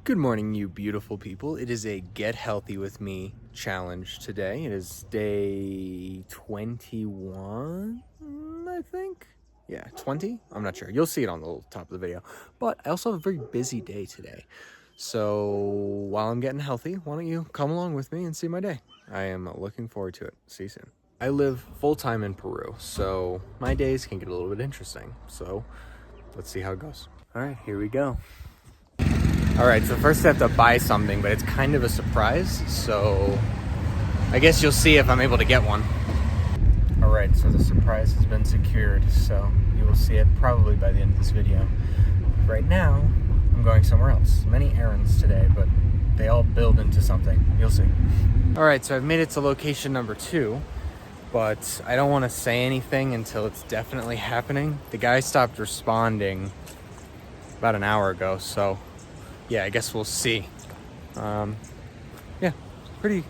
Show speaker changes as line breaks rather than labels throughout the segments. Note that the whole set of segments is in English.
Good morning, you beautiful people. It is a Get Healthy With Me challenge today. It is day 21, I think. Yeah, 20? I'm not sure. You'll see it on the top of the video. But I also have a very busy day today. So while I'm getting healthy, why don't you come along with me and see my day? I am looking forward to it. See you soon. I live full-time in Peru, so my days can get a little bit interesting. So let's see how it goes. All right, here we go. All right, so first I have to buy something, but it's kind of a surprise, so I guess you'll see if I'm able to get one. All right, so the surprise has been secured, so you will see it probably by the end of this video. Right now, I'm going somewhere else. Many errands today, but they all build into something. You'll see. All right, so I've made it to location number 2, but I don't want to say anything until it's definitely happening. The guy stopped responding about an hour ago, so yeah, I guess we'll see. Yeah, pretty,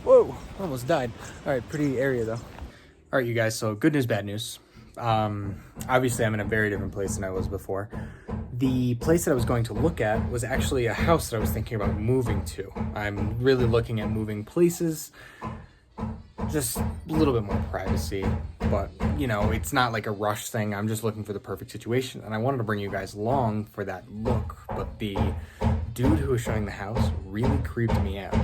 whoa, almost died. All right, pretty area though. All right, you guys, so good news, bad news. Obviously I'm in a very different place than I was before. The place that I was going to look at was actually a house that I was thinking about moving to. I'm really looking at moving places, just a little bit more privacy, but you know, it's not like a rush thing. I'm just looking for the perfect situation, and I wanted to bring you guys along for that look, but the dude who was showing the house really creeped me out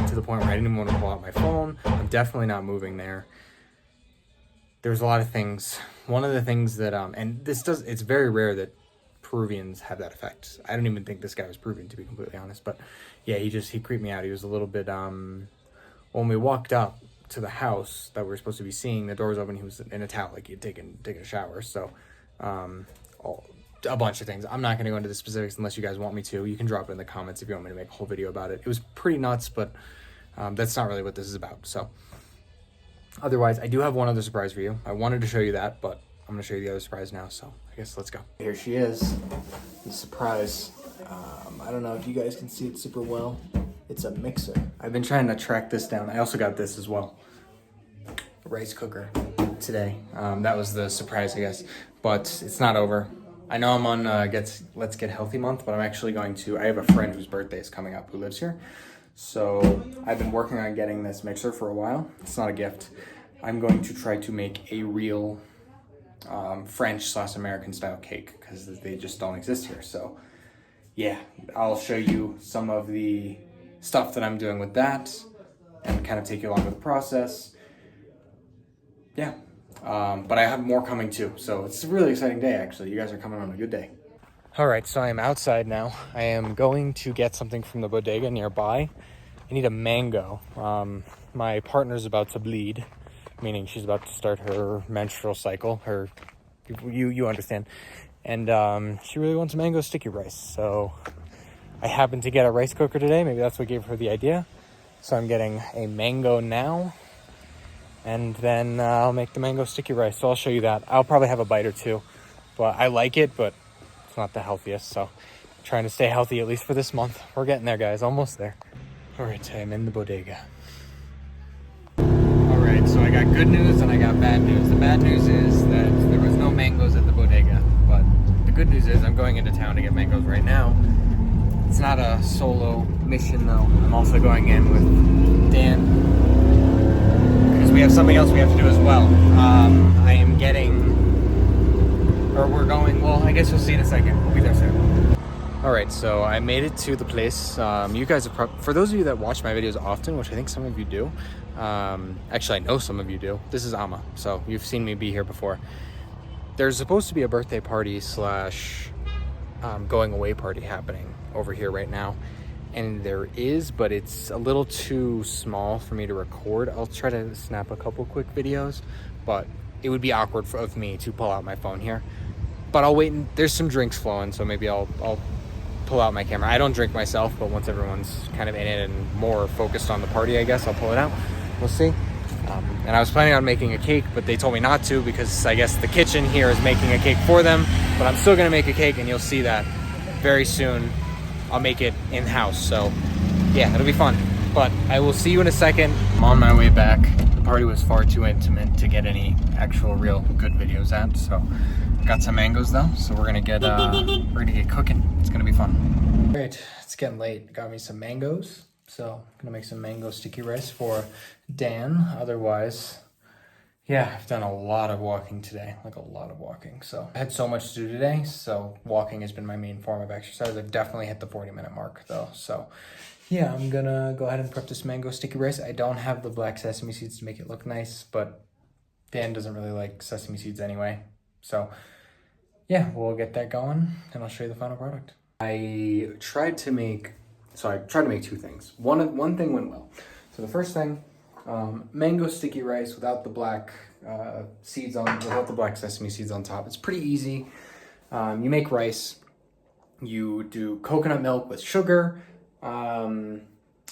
to the point where I didn't even want to pull out my phone. I'm definitely not moving there. There's a lot of things. One of the things that and it's very rare that Peruvians have that effect. I don't even think this guy was Peruvian, to be completely honest, but yeah, he creeped me out. He was a little bit when we walked up to the house that we were supposed to be seeing, the door was open. He was in a towel, like he'd taken a shower. So a bunch of things. I'm not going to go into the specifics unless you guys want me to. You can drop it in the comments if you want me to make a whole video about it. It was pretty nuts, but that's not really what this is about. So otherwise, I do have one other surprise for you. I wanted to show you that, but I'm going to show you the other surprise now. So I guess let's go. Here she is, the surprise. I don't know if you guys can see it super well. It's a mixer. I've been trying to track this down. I also got this as well. A rice cooker today. That was the surprise, I guess. But it's not over. I know I'm on Let's Get Healthy month, but I'm actually going to, I have a friend whose birthday is coming up who lives here. So I've been working on getting this mixer for a while. It's not a gift. I'm going to try to make a real French/American style cake because they just don't exist here. So yeah, I'll show you some of the stuff that I'm doing with that and kind of take you along with the process. Yeah, but I have more coming too. So it's a really exciting day, actually. You guys are coming on a good day. All right, so I am outside now. I am going to get something from the bodega nearby. I need a mango. My partner's about to bleed, meaning she's about to start her menstrual cycle. You understand. And she really wants mango sticky rice. So I happened to get a rice cooker today. Maybe that's what gave her the idea. So I'm getting a mango now. And then I'll make the mango sticky rice. So I'll show you that. I'll probably have a bite or two. But I like it, but it's not the healthiest. So I'm trying to stay healthy at least for this month. We're getting there, guys. Almost there. All right, I'm in the bodega. All right, so I got good news and I got bad news. The bad news is that there was no mangoes at the bodega. But the good news is I'm going into town to get mangoes right now. It's not a solo mission though. I'm also going in with Dan because we have something else we have to do as well. I am we're going, well, I guess you'll see in a second. We'll be there soon. All right, so I made it to the place. You guys have for those of you that watch my videos often, which I think some of you do, actually I know some of you do, this is Ama, so you've seen me be here before. There's supposed to be a birthday party / going away party happening over here right now, and there is, but it's a little too small for me to record. I'll try to snap a couple quick videos, but it would be awkward of me to pull out my phone here. But I'll wait, and there's some drinks flowing, so maybe I'll pull out my camera. I don't drink myself, but once everyone's kind of in it and more focused on the party, I guess I'll pull it out. We'll see. And I was planning on making a cake, but they told me not to because I guess the kitchen here is making a cake for them. But I'm still gonna make a cake, and you'll see that very soon. I'll make it in-house, so yeah, it'll be fun. But I will see you in a second. I'm on my way back. The party was far too intimate to get any actual real good videos at, so got some mangoes though, so we're gonna get cooking. It's gonna be fun. Alright, it's getting late. Got me some mangoes, so I'm gonna make some mango sticky rice for Dan. Otherwise, yeah, I've done a lot of walking today, like a lot of walking. So I had so much to do today, so walking has been my main form of exercise. I've definitely hit the 40-minute mark though. So yeah, I'm gonna go ahead and prep this mango sticky rice. I don't have the black sesame seeds to make it look nice, but Dan doesn't really like sesame seeds anyway. So yeah, we'll get that going and I'll show you the final product. I tried to make two things. One thing went well. So the first thing, mango sticky rice without the black without the black sesame seeds on top. It's pretty easy. You make rice, you do coconut milk with sugar, and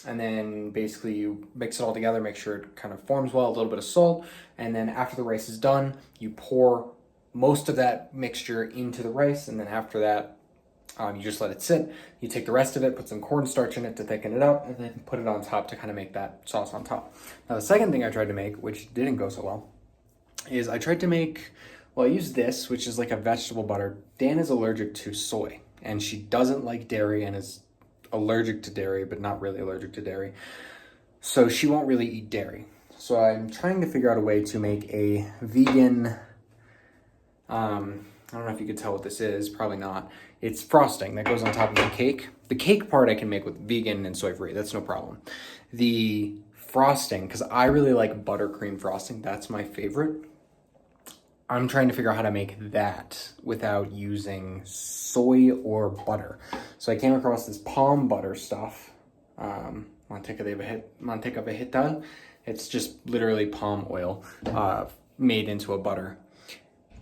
then basically you mix it all together, make sure it kind of forms well, a little bit of salt, and then after the rice is done, you pour most of that mixture into the rice, and then after that, you just let it sit. You take the rest of it, put some cornstarch in it to thicken it up, and then put it on top to kind of make that sauce on top. Now, the second thing I tried to make, which didn't go so well, is I tried to make, I used this, which is like a vegetable butter. Dan is allergic to soy, and she doesn't like dairy and is allergic to dairy, but not really allergic to dairy. So she won't really eat dairy. So I'm trying to figure out a way to make a vegan, I don't know if you could tell what this is, probably not. It's frosting that goes on top of the cake. The cake part I can make with vegan and soy-free, that's no problem. The frosting, because I really like buttercream frosting, that's my favorite. I'm trying to figure out how to make that without using soy or butter. So I came across this palm butter stuff, manteca vegetal. It's just literally palm oil made into a butter.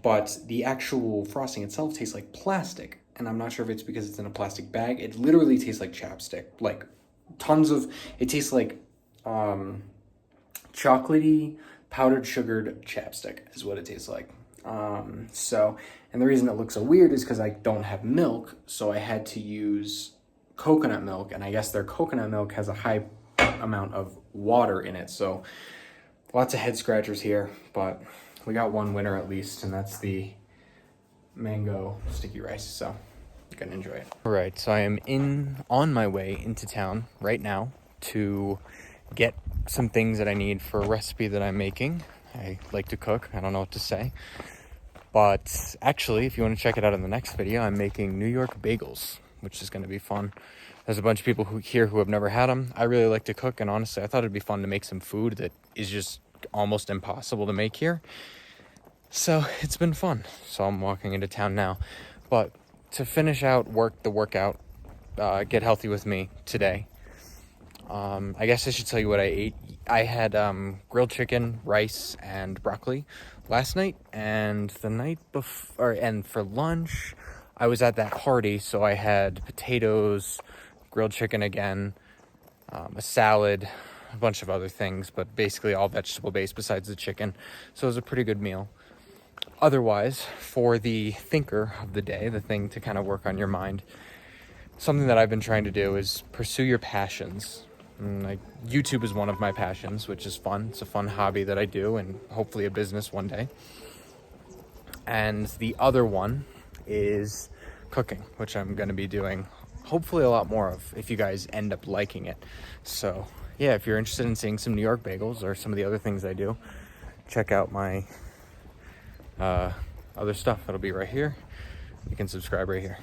But the actual frosting itself tastes like plastic. And I'm not sure if it's because it's in a plastic bag. It literally tastes like chapstick. Like it tastes like chocolatey, powdered sugared chapstick is what it tastes like. And the reason it looks so weird is because I don't have milk. So I had to use coconut milk. And I guess their coconut milk has a high amount of water in it. So lots of head scratchers here, but we got one winner at least, and that's the mango sticky rice, so you're gonna enjoy it. All right, so I am on my way into town right now to get some things that I need for a recipe that I'm making. I like to cook, I don't know what to say. But actually, if you want to check it out in the next video, I'm making New York bagels, which is gonna be fun. There's a bunch of people here who have never had them. I really like to cook, and honestly, I thought it'd be fun to make some food that is just almost impossible to make here. So it's been fun. So I'm walking into town now. But to finish out the workout, get healthy with me today, I guess I should tell you what I ate. I had grilled chicken, rice, and broccoli last night, and the night before, and for lunch, I was at that party, so I had potatoes, grilled chicken again, a salad, a bunch of other things, but basically all vegetable based besides the chicken. So it was a pretty good meal. Otherwise, for the thinker of the day, the thing to kind of work on your mind, something that I've been trying to do is pursue your passions. Like YouTube is one of my passions, which is fun. It's a fun hobby that I do, and hopefully a business one day. And the other one is cooking, which I'm going to be doing hopefully a lot more of if you guys end up liking it. So yeah, if you're interested in seeing some New York bagels or some of the other things I do, check out my other stuff. It'll be right here. You can subscribe right here.